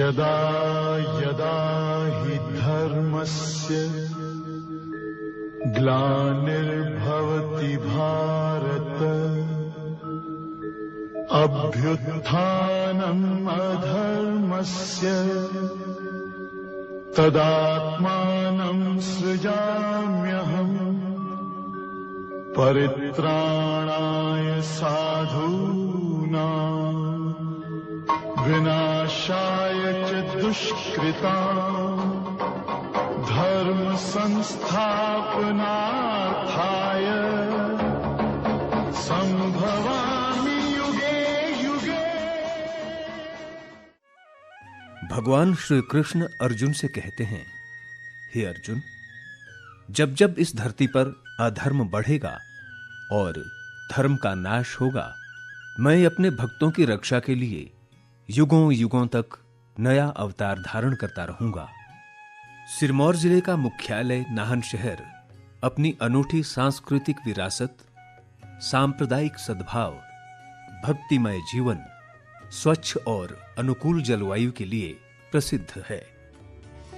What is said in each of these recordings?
यदा यदा हि धर्मस्य ग्लानिर्भवति भारत अभ्युत्थानम् अधर्मस्य तदात्मानं सृजाम्यहम् परित्राणाय साधूनां विनाशाय च दुष्कृतां धर्म संस्थापनार्थाय संभवामि युगे युगे। भगवान श्री कृष्ण अर्जुन से कहते हैं, हे अर्जुन, जब जब इस धरती पर अधर्म बढ़ेगा और धर्म का नाश होगा, मैं अपने भक्तों की रक्षा के लिए युगों युगों तक नया अवतार धारण करता रहूंगा। सिरमौर जिले का मुख्यालय नाहन शहर अपनी अनूठी सांस्कृतिक विरासत, सांप्रदायिक सद्भाव, भक्तिमय जीवन, स्वच्छ और अनुकूल जलवायु के लिए प्रसिद्ध है।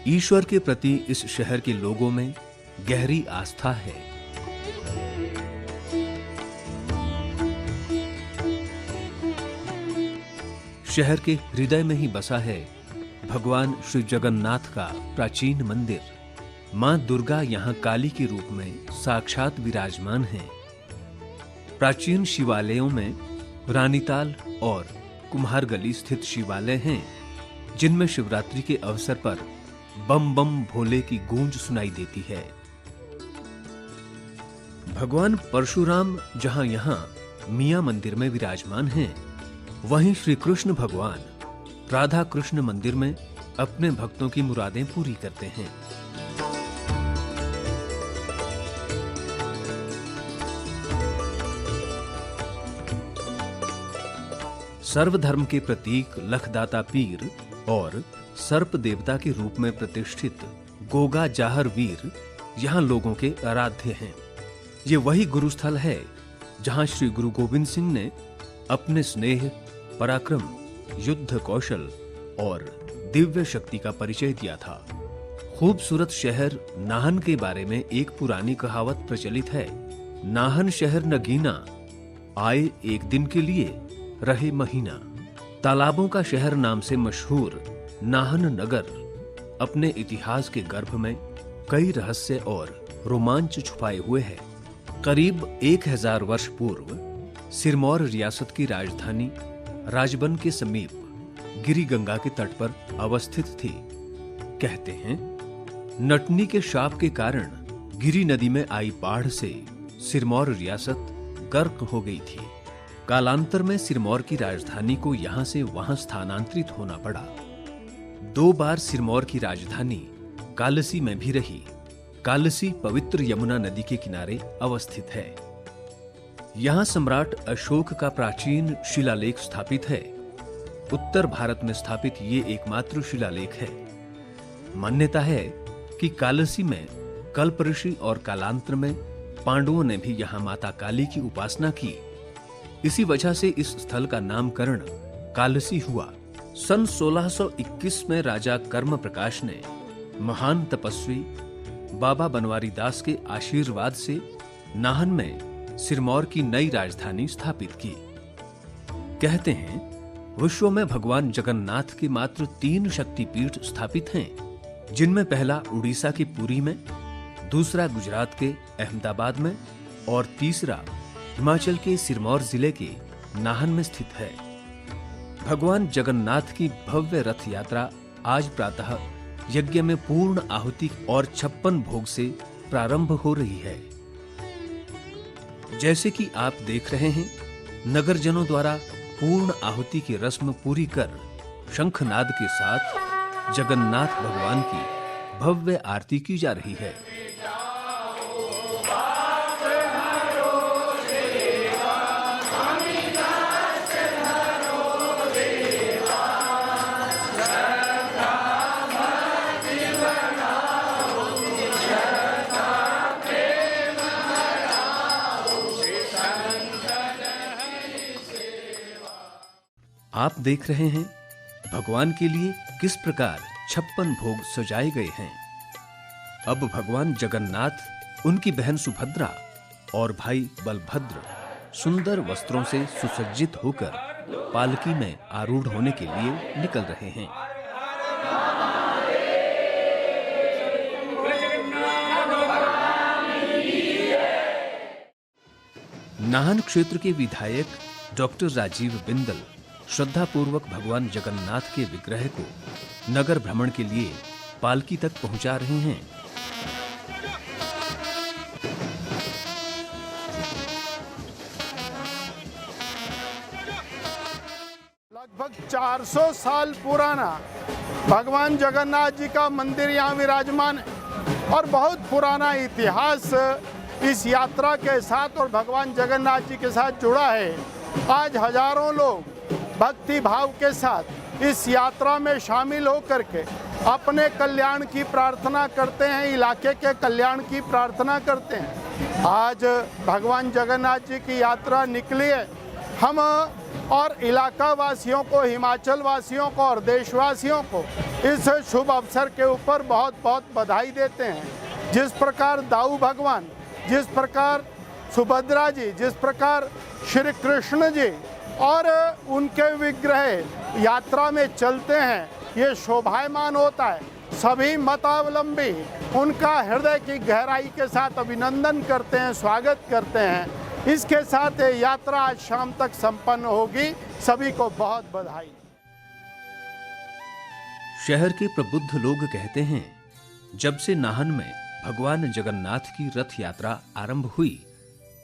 ईश्वर के प्रति इस शहर के लोगों में गहरी आस्था है। शहर के हृदय में ही बसा है भगवान श्री जगन्नाथ का प्राचीन मंदिर। मां दुर्गा यहां काली के रूप में साक्षात विराजमान हैं। प्राचीन शिवालयों में रानीताल और कुम्हारगली स्थित शिवालय हैं, जिनमें शिवरात्रि के अवसर पर बम बम भोले की गूंज सुनाई देती है। भगवान परशुराम जहां यहां मियां मंदिर में विराजमान हैं, वहीं श्री कृष्ण भगवान राधा कृष्ण मंदिर में अपने भक्तों की मुरादें पूरी करते हैं। सर्वधर्म के प्रतीक लखदाता पीर और सर्प देवता के रूप में प्रतिष्ठित गोगा जाहर वीर यहां लोगों के आराध्य हैं। ये वही गुरुस्थल है जहां श्री गुरु गोविंद सिंह ने अपने स्नेह, पराक्रम, युद्ध कौशल और दिव्य शक्ति का परिचय दिया था। खूबसूरत शहर नाहन के बारे में एक पुरानी कहावत प्रचलित है, नाहन शहर नगीना, आए एक दिन के लिए रहे महीना। तालाबों का शहर नाम से मशहूर नाहन नगर अपने इतिहास के गर्भ में कई रहस्य और रोमांच छुपाए हुए है। करीब 1000 वर्ष पूर्व सिरमौर रियासत की राजधानी राजबन के समीप गिरी गंगा के तट पर अवस्थित थी। कहते हैं, नटनी के शाप के कारण गिरी नदी में आई बाढ़ से सिरमौर रियासत गर्क हो गई थी। कालांतर में सिरमौर की राजधानी को यहां से वहां स्थानांतरित होना पड़ा। 2 बार सिरमौर की राजधानी कालसी में भी रही। कालसी पवित्र यमुना नदी के किनारे अवस्थित है। यहां सम्राट अशोक का प्राचीन शिलालेख स्थापित है। उत्तर भारत में स्थापित ये एकमात्र शिलालेख है। मान्यता है कि कालसी में कल्प ऋषि और कालांतर में पांडवों ने भी यहां माता काली की उपासना की। इसी वजह से इस स्थल का नामकरण कालसी हुआ। सन 1621 में राजा कर्म प्रकाश ने महान तपस्वी बाबा बनवारी दास के आशीर्वाद से नाहन में सिरमौर की नई राजधानी स्थापित की। कहते हैं, विश्व में भगवान जगन्नाथ के मात्र 3 शक्तिपीठ स्थापित हैं, जिनमें पहला उड़ीसा की पुरी में, दूसरा गुजरात के अहमदाबाद में और तीसरा हिमाचल के सिरमौर जिले के नाहन में स्थित है। भगवान जगन्नाथ की भव्य रथ यात्रा आज प्रातः यज्ञ में पूर्ण आहुति और 56 भोग से प्रारंभ हो रही है। जैसे कि आप देख रहे हैं, नगरजनों द्वारा पूर्ण आहुति की रस्म पूरी कर शंखनाद के साथ जगन्नाथ भगवान की भव्य आरती की जा रही है। आप देख रहे हैं भगवान के लिए किस प्रकार 56 भोग सजाए गए हैं। अब भगवान जगन्नाथ, उनकी बहन सुभद्रा और भाई बलभद्र सुंदर वस्त्रों से सुसज्जित होकर पालकी में आरूढ़ होने के लिए निकल रहे हैं। नाहन क्षेत्र के विधायक डॉक्टर राजीव बिंदल श्रद्धापूर्वक भगवान जगन्नाथ के विग्रह को नगर भ्रमण के लिए पालकी तक पहुंचा रहे हैं। लगभग 400 साल पुराना भगवान जगन्नाथ जी का मंदिर यहाँ विराजमान है और बहुत पुराना इतिहास इस यात्रा के साथ और भगवान जगन्नाथ जी के साथ जुड़ा है। आज हजारों लोग भक्ति भाव के साथ इस यात्रा में शामिल होकर के अपने कल्याण की प्रार्थना करते हैं, इलाके के कल्याण की प्रार्थना करते हैं। आज भगवान जगन्नाथ जी की यात्रा निकली है। हम और इलाका वासियों को, हिमाचल वासियों को और देशवासियों को इस शुभ अवसर के ऊपर बहुत बहुत बधाई देते हैं। जिस प्रकार दाऊ भगवान, जिस प्रकार सुभद्रा जी, जिस प्रकार श्री कृष्ण जी और उनके विग्रह यात्रा में चलते हैं, ये शोभायमान होता है। सभी मतावलंबी उनका हृदय की गहराई के साथ अभिनंदन करते हैं, स्वागत करते हैं। इसके साथ ये यात्रा आज शाम तक संपन्न होगी। सभी को बहुत बधाई। शहर के प्रबुद्ध लोग कहते हैं, जब से नाहन में भगवान जगन्नाथ की रथ यात्रा आरंभ हुई,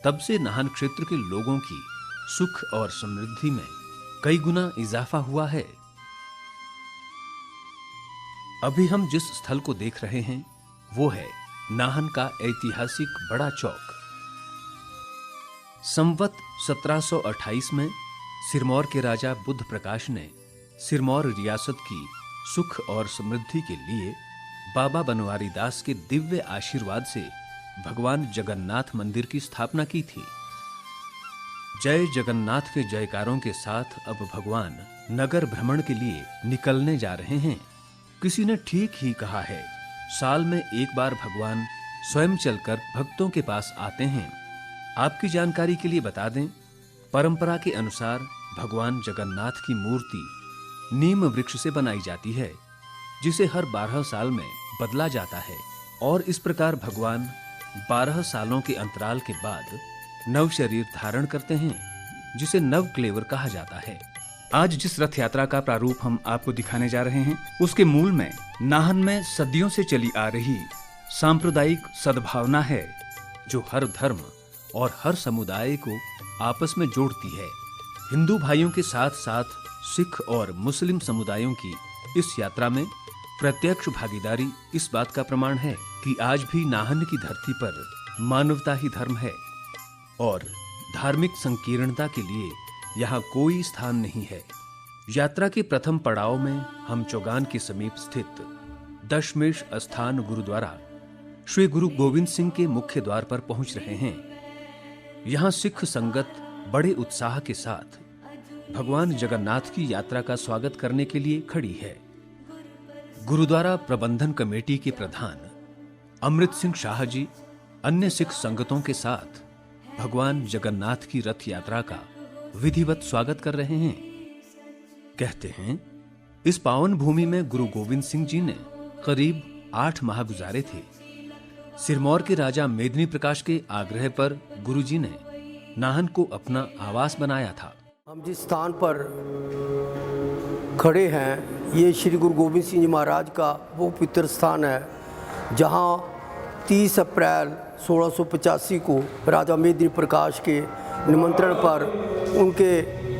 तब से नाहन क्षेत्र के लोगों की सुख और समृद्धि में कई गुना इजाफा हुआ है। अभी हम जिस स्थल को देख रहे हैं वो है नाहन का ऐतिहासिक बड़ा चौक। संवत 1728 में सिरमौर के राजा बुद्ध प्रकाश ने सिरमौर रियासत की सुख और समृद्धि के लिए बाबा बनवारी दास के दिव्य आशीर्वाद से भगवान जगन्नाथ मंदिर की स्थापना की थी। जय जगन्नाथ के जयकारों के साथ अब भगवान नगर भ्रमण के लिए निकलने जा रहे हैं। किसी ने ठीक ही कहा है, साल में एक बार भगवान स्वयं चलकर भक्तों के पास आते हैं। आपकी जानकारी के लिए बता दें, परंपरा के अनुसार भगवान जगन्नाथ की मूर्ति नीम वृक्ष से बनाई जाती है, जिसे हर 12 साल में बदला जाता है और इस प्रकार भगवान 12 सालों के अंतराल के बाद नव शरीर धारण करते हैं, जिसे नव क्लेवर कहा जाता है। आज जिस रथ यात्रा का प्रारूप हम आपको दिखाने जा रहे हैं, उसके मूल में नाहन में सदियों से चली आ रही सांप्रदायिक सद्भावना है, जो हर धर्म और हर समुदाय को आपस में जोड़ती है। हिंदू भाइयों के साथ साथ सिख और मुस्लिम समुदायों की इस यात्रा में प्रत्यक्ष भागीदारी इस बात का प्रमाण है कि आज भी नाहन की धरती पर मानवता ही धर्म है और धार्मिक संकीर्णता के लिए यहाँ कोई स्थान नहीं है। यात्रा के प्रथम पड़ाव में हम चौगान के समीप स्थित दशमेश स्थान गुरुद्वारा श्री गुरु गोविंद सिंह के मुख्य द्वार पर पहुंच रहे हैं। यहाँ सिख संगत बड़े उत्साह के साथ भगवान जगन्नाथ की यात्रा का स्वागत करने के लिए खड़ी है। गुरुद्वारा प्रबंधन कमेटी के प्रधान अमृत सिंह शाह जी अन्य सिख संगतों के साथ भगवान जगन्नाथ की रथ यात्रा का विधिवत स्वागत कर रहे हैं। कहते हैं, इस पावन भूमि में गुरु गोविंद सिंह जी ने करीब 8 माह गुजारे थे। सिरमौर के राजा मेदिनी प्रकाश के आग्रह पर गुरुजी ने नाहन को अपना आवास बनाया था। हम जिस स्थान पर खड़े हैं, ये श्री गुरु गोविंद सिंह जी महाराज का वो पवित्र स्थान है, जहाँ 30 अप्रैल 1685 को राजा मेदिनी प्रकाश के निमंत्रण पर उनके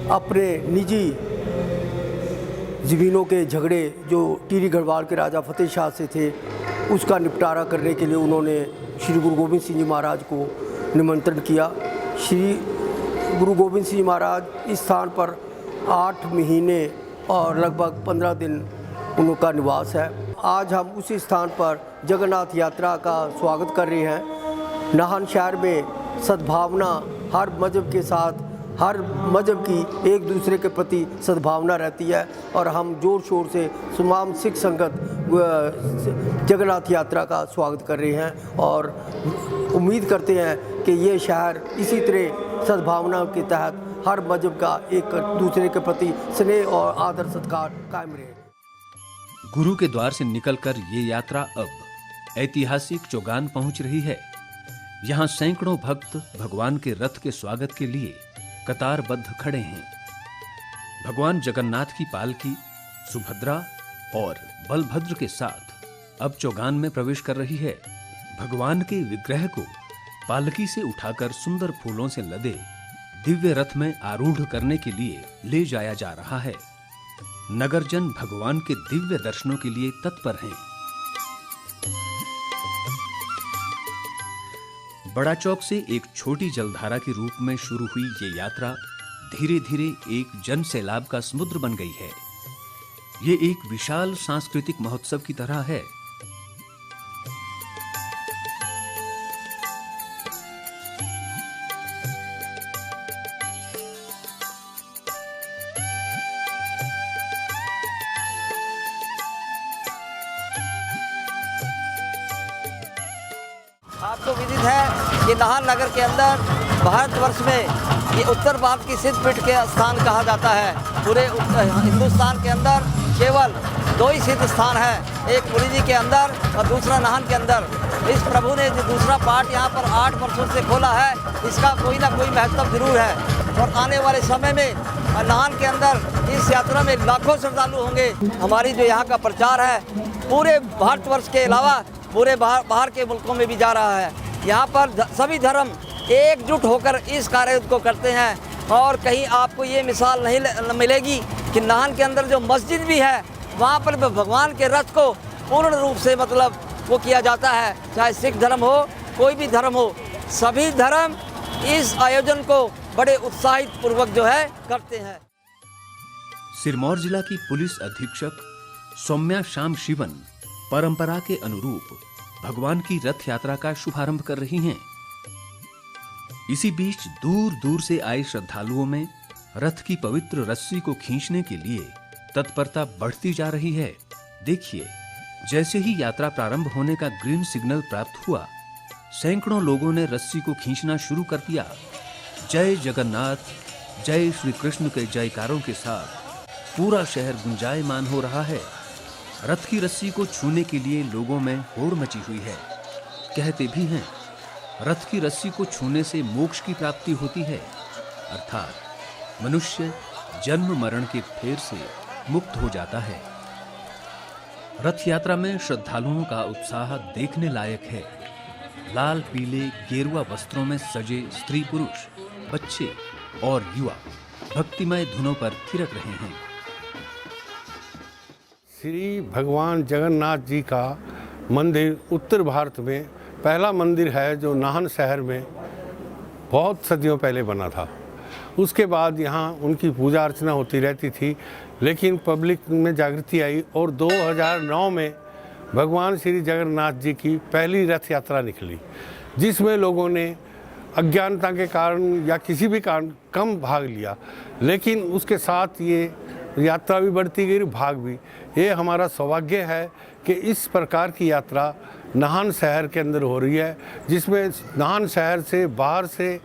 अपने निजी ज़मीनों के झगड़े जो टिहरी गढ़वाल के राजा फतेह शाह से थे, उसका निपटारा करने के लिए उन्होंने श्री गुरु गोविंद सिंह जी महाराज को निमंत्रण किया। श्री गुरु गोविंद सिंह महाराज इस स्थान पर 8 महीने और लगभग 15 दिन उनका निवास है। आज हम उसी स्थान पर जगन्नाथ यात्रा का स्वागत कर रहे हैं। नाहन शहर में सद्भावना, हर मजहब के साथ हर मजहब की एक दूसरे के प्रति सद्भावना रहती है और हम जोर शोर से तमाम सिख संगत जगन्नाथ यात्रा का स्वागत कर रहे हैं और उम्मीद करते हैं कि ये शहर इसी तरह सद्भावना के तहत हर मजहब का एक दूसरे के प्रति स्नेह और आदर सत्कार कायम रहे। गुरु के द्वार से निकलकर ये यात्रा अब ऐतिहासिक चौगान पहुंच रही है। यहाँ सैकड़ों भक्त भगवान के रथ के स्वागत के लिए कतारबद्ध खड़े हैं। भगवान जगन्नाथ की पालकी सुभद्रा और बलभद्र के साथ अब चौगान में प्रवेश कर रही है। भगवान के विग्रह को पालकी से उठाकर सुंदर फूलों से लदे दिव्य रथ में आरूढ़ करने के लिए ले जाया जा रहा है। नगरजन भगवान के दिव्य दर्शनों के लिए तत्पर हैं। बड़ा चौक से एक छोटी जलधारा के रूप में शुरू हुई ये यात्रा धीरे धीरे एक जन सैलाब का समुद्र बन गई है। ये एक विशाल सांस्कृतिक महोत्सव की तरह है। आपको विदित है कि नाहन नगर के अंदर भारतवर्ष में ये उत्तर भारत की सिद्धपीठ के स्थान कहा जाता है। पूरे हिंदुस्तान के अंदर केवल 2 ही सिद्ध स्थान है, एक पुरी जी के अंदर और दूसरा नाहन के अंदर। इस प्रभु ने जो दूसरा पाठ यहाँ पर 8 वर्षों से खोला है, इसका कोई ना कोई महत्व जरूर है और आने वाले समय में नाहन के अंदर इस यात्रा में लाखों श्रद्धालु होंगे। हमारी जो यहाँ का प्रचार है पूरे भारतवर्ष के अलावा पूरे बाहर के मुल्कों में भी जा रहा है। यहाँ पर सभी धर्म एकजुट होकर इस कार्य को करते हैं और कहीं आपको ये मिसाल नहीं मिलेगी कि नाहन के अंदर जो मस्जिद भी है वहाँ पर भगवान के रथ को पूर्ण रूप से मतलब वो किया जाता है। चाहे सिख धर्म हो कोई भी धर्म हो, सभी धर्म इस आयोजन को बड़े उत्साहित पूर्वक जो है करते हैं। सिरमौर जिला की पुलिस अधीक्षक सौम्या श्याम शिवन परंपरा के अनुरूप भगवान की रथ यात्रा का शुभारंभ कर रही हैं। इसी बीच दूर दूर से आए श्रद्धालुओं में रथ की पवित्र रस्सी को खींचने के लिए तत्परता बढ़ती जा रही है। देखिए, जैसे ही यात्रा प्रारंभ होने का ग्रीन सिग्नल प्राप्त हुआ, सैकड़ों लोगों ने रस्सी को खींचना शुरू कर दिया। जय जगन्नाथ, जय श्री कृष्ण के जयकारों के साथ पूरा शहर गुंजायमान हो रहा है। रथ की रस्सी को छूने के लिए लोगों में होड़ मची हुई है। कहते भी हैं, रथ की रस्सी को छूने से मोक्ष की प्राप्ति होती है, अर्थात मनुष्य जन्म मरण के फेर से मुक्त हो जाता है। रथ यात्रा में श्रद्धालुओं का उत्साह देखने लायक है। लाल पीले गेरुआ वस्त्रों में सजे स्त्री पुरुष, बच्चे और युवा भक्तिमय धुनों पर थिरक रहे हैं। श्री भगवान जगन्नाथ जी का मंदिर उत्तर भारत में पहला मंदिर है जो नाहन शहर में बहुत सदियों पहले बना था। उसके बाद यहाँ उनकी पूजा अर्चना होती रहती थी, लेकिन पब्लिक में जागृति आई और 2009 में भगवान श्री जगन्नाथ जी की पहली रथ यात्रा निकली, जिसमें लोगों ने अज्ञानता के कारण या किसी भी कारण कम भाग लिया, लेकिन उसके साथ ये यात्रा भी बढ़ती गई, भाग भी। ये हमारा सौभाग्य है कि इस प्रकार की यात्रा नाहन शहर के अंदर हो रही है, जिसमें नाहन शहर से बाहर से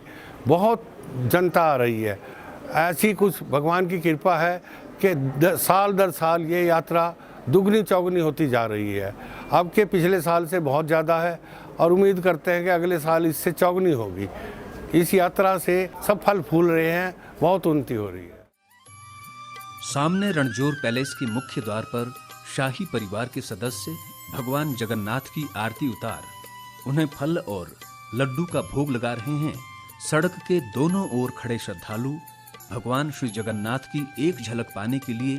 बहुत जनता आ रही है। ऐसी कुछ भगवान की कृपा है कि साल दर साल ये यात्रा दुगनी चौगनी होती जा रही है। अब के पिछले साल से बहुत ज़्यादा है और उम्मीद करते हैं कि अगले साल इससे चौगनी होगी। इस यात्रा से सब फल फूल रहे हैं, बहुत उन्नति हो रही है। सामने रणजोर पैलेस के मुख्य द्वार पर शाही परिवार के सदस्य भगवान जगन्नाथ की आरती उतार उन्हें फल और लड्डू का भोग लगा रहे हैं। सड़क के दोनों ओर खड़े श्रद्धालु भगवान श्री जगन्नाथ की एक झलक पाने के लिए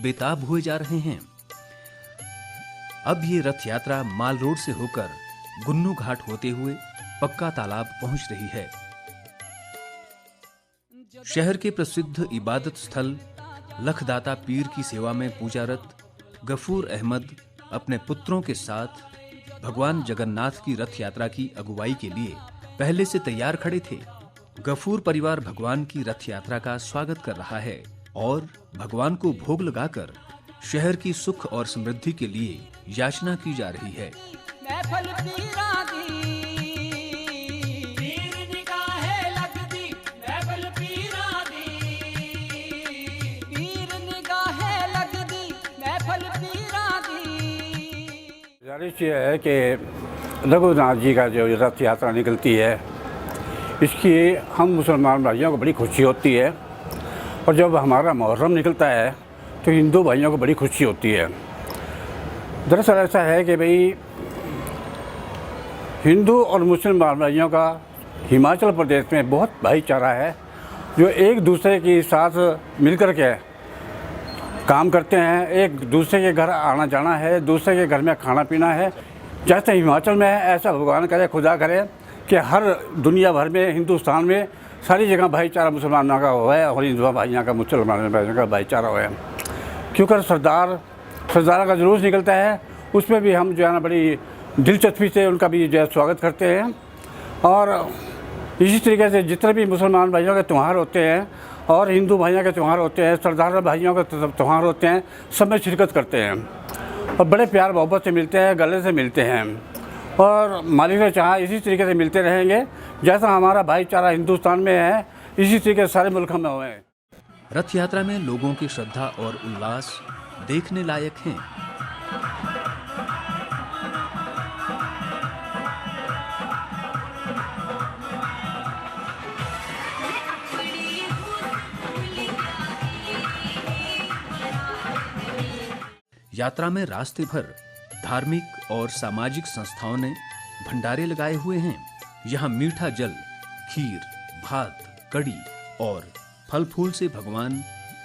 बेताब हुए जा रहे हैं। अब ये रथ यात्रा माल रोड से होकर गुन्नू घाट होते हुए पक्का तालाब पहुंच रही है। शहर के प्रसिद्ध इबादत स्थल लखदाता पीर की सेवा में पूजारत गफूर अहमद अपने पुत्रों के साथ भगवान जगन्नाथ की रथ यात्रा की अगुवाई के लिए पहले से तैयार खड़े थे। गफूर परिवार भगवान की रथ यात्रा का स्वागत कर रहा है और भगवान को भोग लगाकर शहर की सुख और समृद्धि के लिए याचना की जा रही है। गुजारिश ये है कि रघुनाथ जी का जो रथ यात्रा निकलती है, इसकी हम मुसलमान भाइयों को बड़ी खुशी होती है, और जब हमारा मुहर्रम निकलता है तो हिंदू भाइयों को बड़ी खुशी होती है। दरअसल ऐसा है कि भाई हिंदू और मुसलमान भाइयों का हिमाचल प्रदेश में बहुत भाईचारा है, जो एक दूसरे के साथ मिलकर के काम करते हैं। एक दूसरे के घर आना जाना है, दूसरे के घर में खाना पीना है। जैसे हिमाचल में है, ऐसा भगवान करे, खुदा करे कि हर दुनिया भर में, हिंदुस्तान में सारी जगह भाईचारा मुसलमानों का हुआ है और हिंदू भाइयों का, मुसलमान भाइयों का भाईचारा हुआ है। क्योंकि सरदार का जुलूस निकलता है, उसमें भी हम जो है ना बड़ी दिलचस्पी से उनका भी जो है स्वागत करते हैं। और इसी तरीके से जितने भी मुसलमान भाइयों के त्यौहार होते हैं और हिंदू भाइयों के त्यौहार होते हैं, सरदार भाइयों के त्यौहार होते हैं, सब में शिरकत करते हैं और बड़े प्यार मोहब्बत से मिलते हैं, गले से मिलते हैं। और मालिक ने चाहा इसी तरीके से मिलते रहेंगे, जैसा हमारा भाईचारा हिंदुस्तान में है, इसी तरीके से सारे मुल्क में हुए हैं। रथ यात्रा में लोगों की श्रद्धा और उल्लास देखने लायक हैं। यात्रा में रास्ते भर धार्मिक और सामाजिक संस्थाओं ने भंडारे लगाए हुए हैं। यहाँ मीठा जल, खीर, भात, कड़ी और फल फूल से भगवान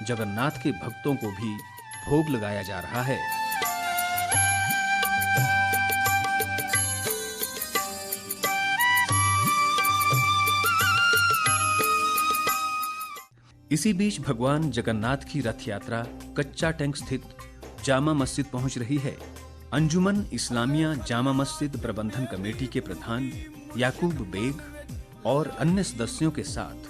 जगन्नाथ के भक्तों को भी भोग लगाया जा रहा है। इसी बीच भगवान जगन्नाथ की रथ यात्रा कच्चा टैंक स्थित जामा मस्जिद पहुंच रही है। अंजुमन इस्लामिया जामा मस्जिद प्रबंधन कमेटी के प्रधान याकूब बेग और अन्य सदस्यों के साथ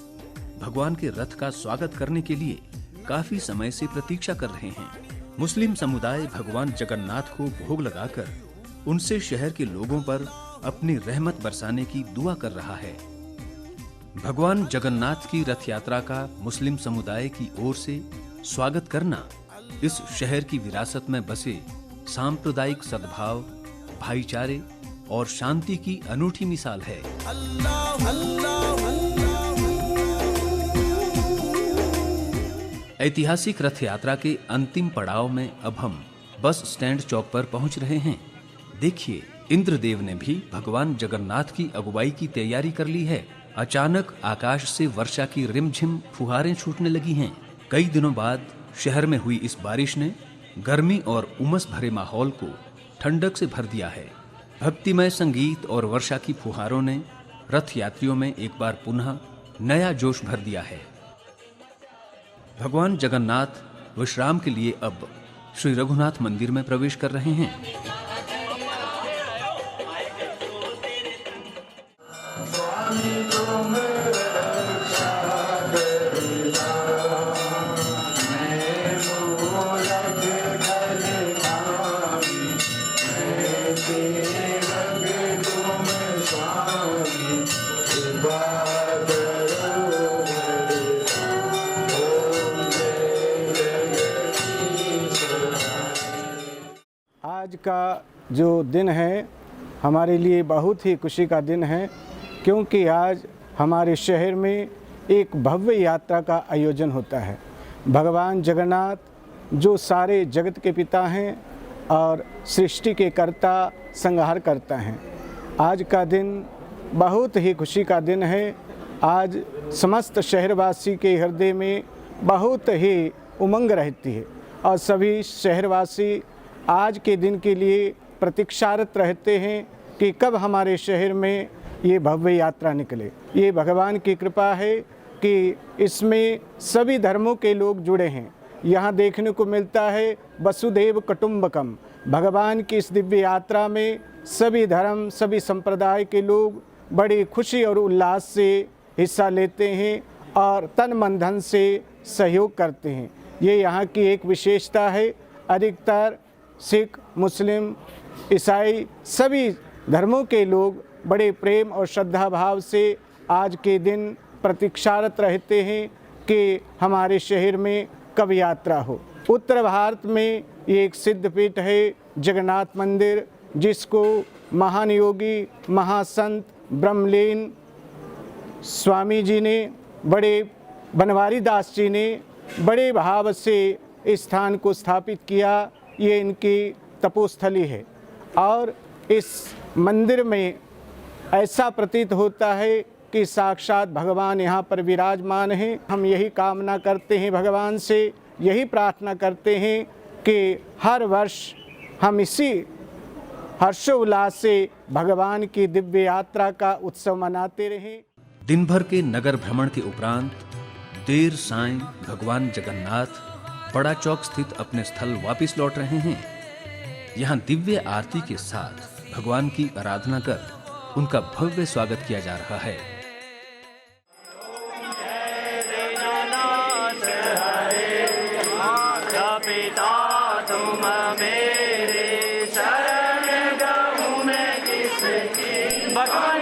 भगवान के रथ का स्वागत करने के लिए काफी समय से प्रतीक्षा कर रहे हैं। मुस्लिम समुदाय भगवान जगन्नाथ को भोग लगाकर उनसे शहर के लोगों पर अपनी रहमत बरसाने की दुआ कर रहा है। भगवान जगन्नाथ की रथ यात्रा का मुस्लिम समुदाय की ओर से स्वागत करना इस शहर की विरासत में बसे सांप्रदायिक सद्भाव, भाईचारे और शांति की अनूठी मिसाल है। ऐतिहासिक रथ यात्रा के अंतिम पड़ाव में अब हम बस स्टैंड चौक पर पहुंच रहे हैं। देखिए, इंद्रदेव ने भी भगवान जगन्नाथ की अगुवाई की तैयारी कर ली है। अचानक आकाश से वर्षा की रिमझिम फुहारें छूटने लगी हैं। कई दिनों बाद शहर में हुई इस बारिश ने गर्मी और उमस भरे माहौल को ठंडक से भर दिया है। भक्तिमय संगीत और वर्षा की फुहारों ने रथ यात्रियों में एक बार पुनः नया जोश भर दिया है। भगवान जगन्नाथ विश्राम के लिए अब श्री रघुनाथ मंदिर में प्रवेश कर रहे हैं। आज का जो दिन है हमारे लिए बहुत ही खुशी का दिन है, क्योंकि आज हमारे शहर में एक भव्य यात्रा का आयोजन होता है। भगवान जगन्नाथ जो सारे जगत के पिता हैं और सृष्टि के कर्ता, संहार करता हैं। आज का दिन बहुत ही खुशी का दिन है। आज समस्त शहरवासी के हृदय में बहुत ही उमंग रहती है और सभी शहरवासी आज के दिन के लिए प्रतीक्षारत रहते हैं कि कब हमारे शहर में ये भव्य यात्रा निकले। ये भगवान की कृपा है कि इसमें सभी धर्मों के लोग जुड़े हैं। यहाँ देखने को मिलता है वसुधैव कुटुंबकम। भगवान की इस दिव्य यात्रा में सभी धर्म, सभी संप्रदाय के लोग बड़ी खुशी और उल्लास से हिस्सा लेते हैं और तन मन धन से सहयोग करते हैं। ये यहाँ की एक विशेषता है। अधिकतर सिख, मुस्लिम, ईसाई सभी धर्मों के लोग बड़े प्रेम और श्रद्धा भाव से आज के दिन प्रतीक्षारत रहते हैं कि हमारे शहर में कब यात्रा हो। उत्तर भारत में ये एक सिद्ध पीठ है जगन्नाथ मंदिर, जिसको महान योगी महासंत ब्रह्मलीन स्वामी जी ने, बड़े बनवारी दास जी ने बड़े भाव से इस स्थान को स्थापित किया। ये इनकी तपोस्थली है और इस मंदिर में ऐसा प्रतीत होता है कि साक्षात भगवान यहाँ पर विराजमान हैं। हम यही कामना करते हैं भगवान से, यही प्रार्थना करते हैं कि हर वर्ष हम इसी हर्षोल्लास से भगवान की दिव्य यात्रा का उत्सव मनाते रहें। दिन भर के नगर भ्रमण के उपरांत देर सायं भगवान जगन्नाथ बड़ा चौक स्थित अपने स्थल वापिस लौट रहे हैं। यहाँ दिव्य आरती के साथ भगवान की आराधना कर उनका भव्य स्वागत किया जा रहा है। भगवान